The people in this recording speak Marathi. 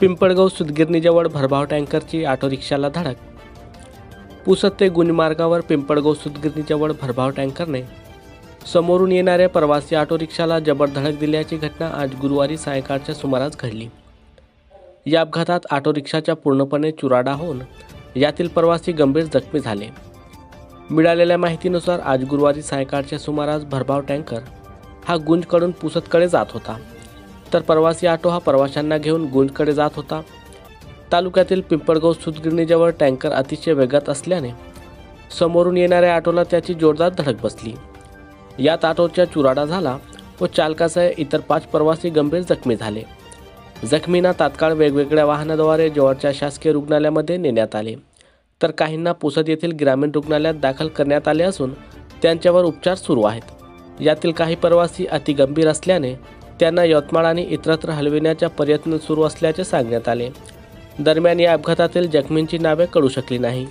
पिंपळगाव सुतगिरणीजवळ भरधाव टँकरची ऑटो रिक्षाला धडक। पुसद ते गुंज मार्गावर पिंपळगाव सुतगिरणीजवळ भरधाव टँकरने समोरून येणाऱ्या प्रवासी ऑटो रिक्षाला जबर धडक दिल्याची घटना आज गुरुवारी सायंकाळच्या सुमारास घडली। या अपघातात ऑटो रिक्षाचा पूर्णपणे चुराडा होऊन यातील प्रवासी गंभीर जखमी झाले। मिळालेल्या माहितीनुसार आज गुरुवारी सायंकाळच्या सुमारास भरधाव टँकर हा गुंजकडून पुसदकडे जात होता, तर प्रवासी ऑटो हा प्रवाशांना घेऊन गुंजकडे जात होता। तालुक्यातील पिंपळगाव सुतगिरणीजवळ टँकर अतिशय वेगात असल्याने समोरून येणाऱ्या ऑटोला त्याची जोरदार धडक बसली। यात ऑटोचा चुराडा झाला व चालकासह इतर 5 प्रवासी गंभीर जखमी झाले। जखमींना तात्काळ वेगवेगळ्या वाहनाद्वारे जवळच्या शासकीय रुग्णालयामध्ये नेण्यात आले, तर काहींना पुसद येथील ग्रामीण रुग्णालयात दाखल करण्यात आले असून त्यांच्यावर उपचार सुरू आहेत। यातील काही प्रवासी अतिगंभीर असल्याने त्यांना यवतमाळ आणि इतरत्र हलविण्याचा प्रयत्न सुरू असल्याचे सांगण्यात आले। दरम्यान या अपघातातील जखमींची नावे कळू शकली नाही।